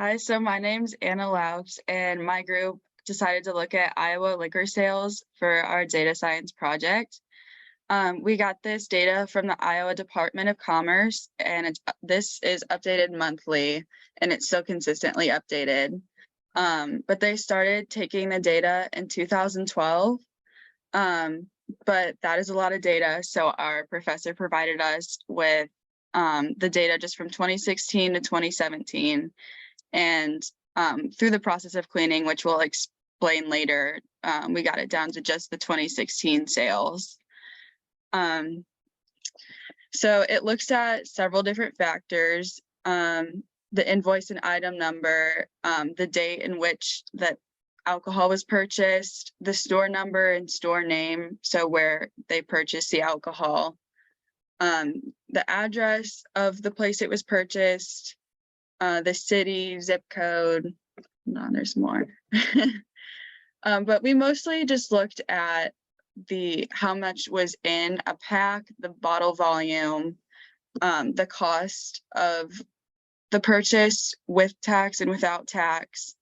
Hi, so my name's Anna Laux, and my group decided to look at Iowa liquor sales for our data science project. We got this data from the Iowa Department of Commerce, and this is updated monthly, and it's still consistently updated. But they started taking the data in 2012, um, but that is a lot of data, so our professor provided us with the data just from 2016 to 2017. And through the process of cleaning, which we'll explain later, we got it down to just the 2016 sales. So it looks at several different factors, the invoice and item number, the date in which that alcohol was purchased, the store number and store name, so where they purchased the alcohol, the address of the place it was purchased, the city, zip code. No, there's more. But we mostly just looked at how much was in a pack, the bottle volume, the cost of the purchase with tax and without tax,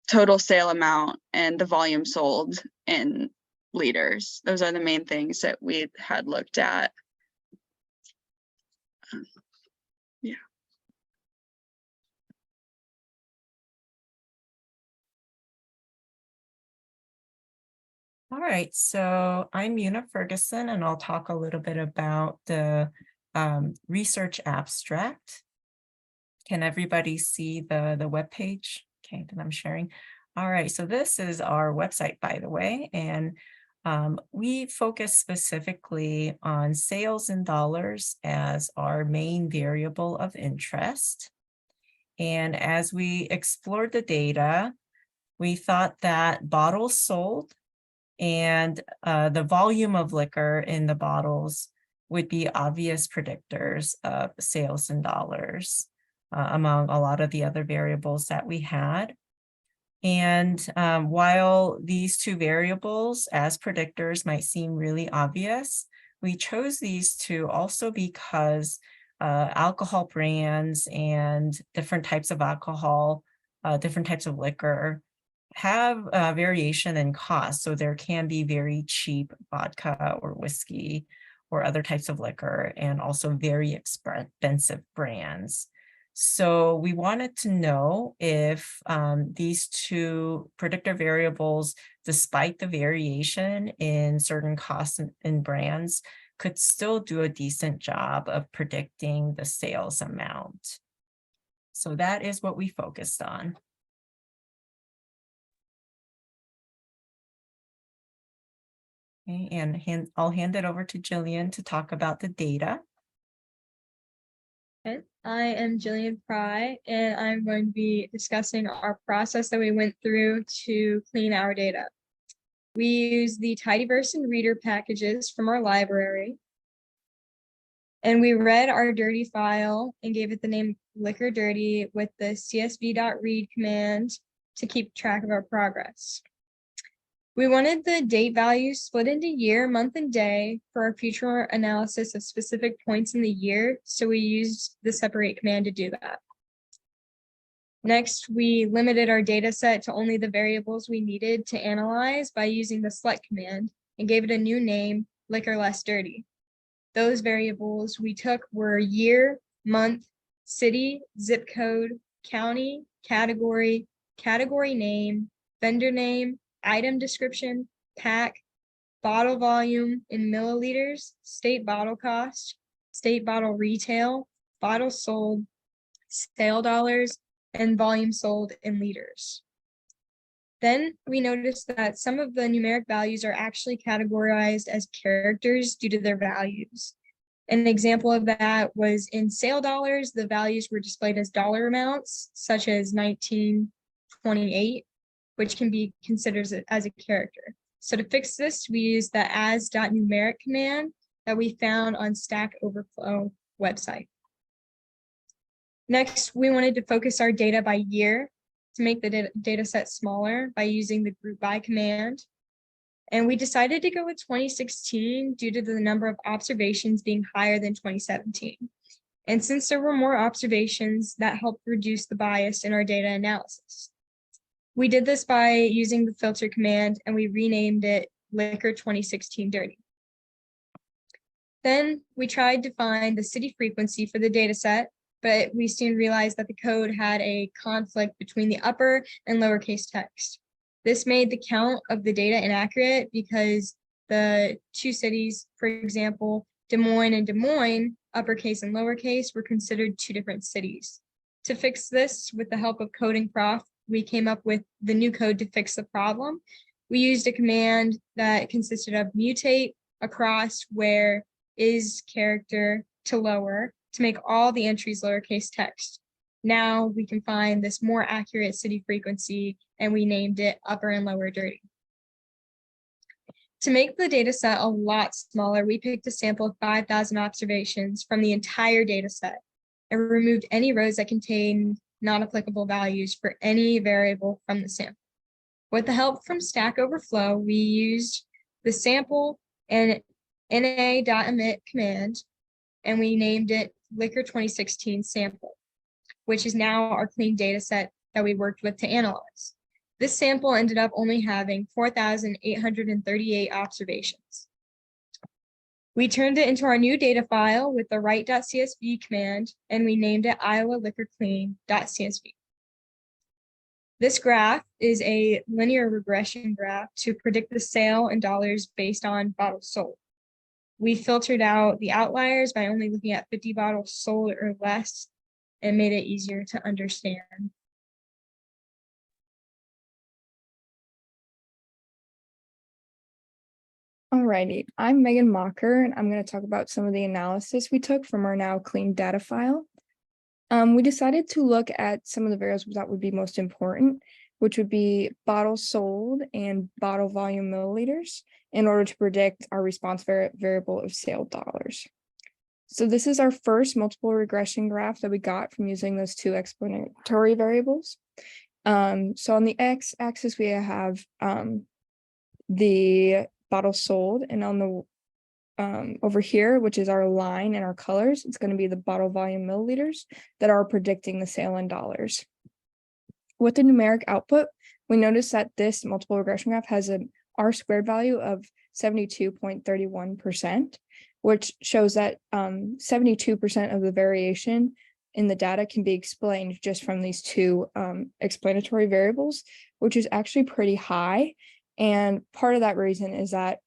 total sale amount, and the volume sold in liters. Those are the main things that we had looked at. Yeah. All right, so I'm Una Ferguson, and I'll talk a little bit about the research abstract. Can everybody see the webpage? Okay, that I'm sharing. All right, so this is our website, by the way, and we focus specifically on sales in dollars as our main variable of interest. And as we explored the data, we thought that bottles sold and the volume of liquor in the bottles would be obvious predictors of sales in dollars among a lot of the other variables that we had. And while these two variables as predictors might seem really obvious, we chose these two also because alcohol brands and different types of alcohol, different types of liquor have variation in cost. So there can be very cheap vodka or whiskey or other types of liquor, and also very expensive brands. So we wanted to know if these two predictor variables, despite the variation in certain costs in brands, could still do a decent job of predicting the sales amount. So that is what we focused on. Okay, and I'll hand it over to Jillian to talk about the data. Okay. I am Jillian Fry, and I'm going to be discussing our process that we went through to clean our data. We use the Tidyverse and Reader packages from our library, and we read our dirty file and gave it the name Liquor Dirty with the csv.read command to keep track of our progress. We wanted the date values split into year, month, and day for our future analysis of specific points in the year, so we used the separate command to do that. Next, we limited our data set to only the variables we needed to analyze by using the select command and gave it a new name, Liquor Less Dirty. Those variables we took were year, month, city, zip code, county, category, category name, vendor name, item description, pack, bottle volume in milliliters, state bottle cost, state bottle retail, bottle sold, sale dollars, and volume sold in liters. Then we noticed that some of the numeric values are actually categorized as characters due to their values. An example of that was in sale dollars, the values were displayed as dollar amounts, such as 1928, which can be considered as a character. So to fix this, we use the as.numeric command that we found on Stack Overflow website. Next, we wanted to focus our data by year to make the data set smaller by using the group by command. And we decided to go with 2016 due to the number of observations being higher than 2017. And since there were more observations, that helped reduce the bias in our data analysis. We did this by using the filter command, and we renamed it Liquor 2016 Dirty. Then we tried to find the city frequency for the data set, but we soon realized that the code had a conflict between the upper and lowercase text. This made the count of the data inaccurate because the two cities, for example, Des Moines and Des Moines, uppercase and lowercase, were considered two different cities. To fix this, with the help of Coding Prof, we came up with the new code to fix the problem. We used a command that consisted of mutate across where is character to lower to make all the entries lowercase text. Now we can find this more accurate city frequency, and we named it upper and lower dirty. To make the data set a lot smaller, we picked a sample of 5,000 observations from the entire data set and removed any rows that contained non-applicable values for any variable from the sample. With the help from Stack Overflow, we used the sample and na.emit command, and we named it Liquor 2016 sample, which is now our clean data set that we worked with to analyze. This sample ended up only having 4,838 observations. We turned it into our new data file with the write.csv command, and we named it Iowa Liquor Clean.csv. This graph is a linear regression graph to predict the sale in dollars based on bottles sold. We filtered out the outliers by only looking at 50 bottles sold or less and made it easier to understand. Alrighty, I'm Megan Mocker, and I'm going to talk about some of the analysis we took from our now clean data file. We decided to look at some of the variables that would be most important, which would be bottles sold and bottle volume milliliters, in order to predict our response variable of sale dollars. So this is our first multiple regression graph that we got from using those two explanatory variables. So on the x-axis, we have the bottles sold, and on the over here, which is our line and our colors, it's going to be the bottle volume milliliters that are predicting the sale in dollars. With the numeric output, we notice that this multiple regression graph has an R-squared value of 72.31%, which shows that 72% of the variation in the data can be explained just from these two explanatory variables, which is actually pretty high. And part of that reason is that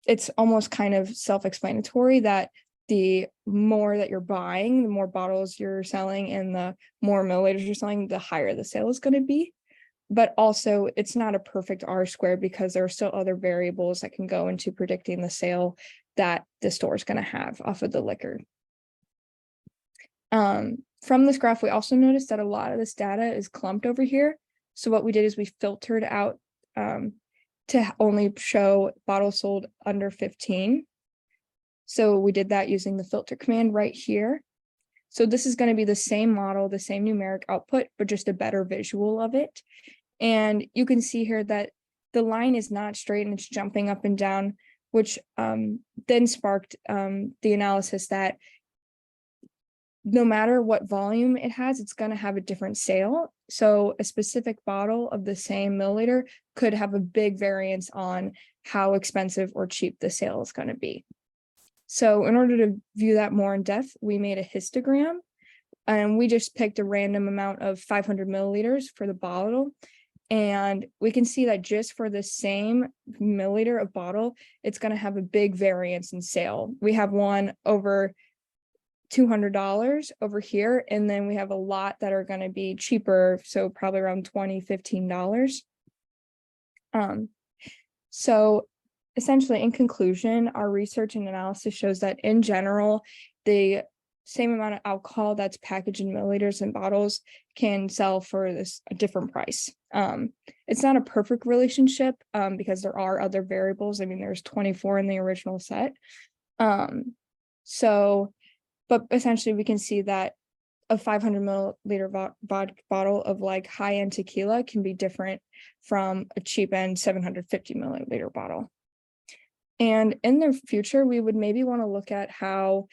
it's almost kind of self-explanatory that the more that you're buying, the more bottles you're selling and the more milliliters you're selling, the higher the sale is going to be. But also, it's not a perfect R-squared because there are still other variables that can go into predicting the sale that the store is going to have off of the liquor. From this graph, we also noticed that a lot of this data is clumped over here. So what we did is we filtered out to only show bottles sold under 15. So we did that using the filter command right here. So this is going to be the same model, the same numeric output, but just a better visual of it. And you can see here that the line is not straight and it's jumping up and down, which then sparked the analysis that no matter what volume it has, it's going to have a different sale. So a specific bottle of the same milliliter could have a big variance on how expensive or cheap the sale is going to be. So in order to view that more in depth, we made a histogram, and we just picked a random amount of 500 milliliters for the bottle. And we can see that just for the same milliliter of bottle, it's going to have a big variance in sale. We have one over $200 over here, and then we have a lot that are going to be cheaper, so probably around $20, $15. So essentially, in conclusion, our research and analysis shows that in general, the same amount of alcohol that's packaged in milliliters and bottles can sell for a different price. It's not a perfect relationship because there are other variables. I mean, there's 24 in the original set. But essentially we can see that a 500 milliliter bottle of like high-end tequila can be different from a cheap-end 750 milliliter bottle. And in the future, we would maybe want to look at how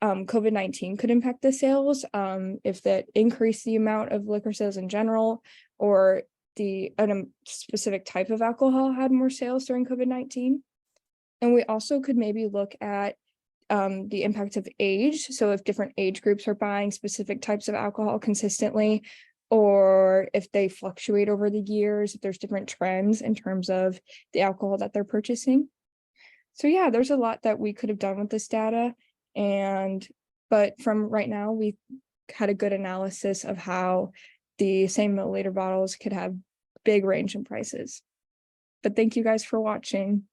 COVID-19 could impact the sales, if that increased the amount of liquor sales in general, or a specific type of alcohol had more sales during COVID-19. And we also could maybe look at the impact of age. So if different age groups are buying specific types of alcohol consistently, or if they fluctuate over the years, if there's different trends in terms of the alcohol that they're purchasing. So yeah, there's a lot that we could have done with this data. But from right now, we had a good analysis of how the same milliliter bottles could have big range in prices. But thank you guys for watching.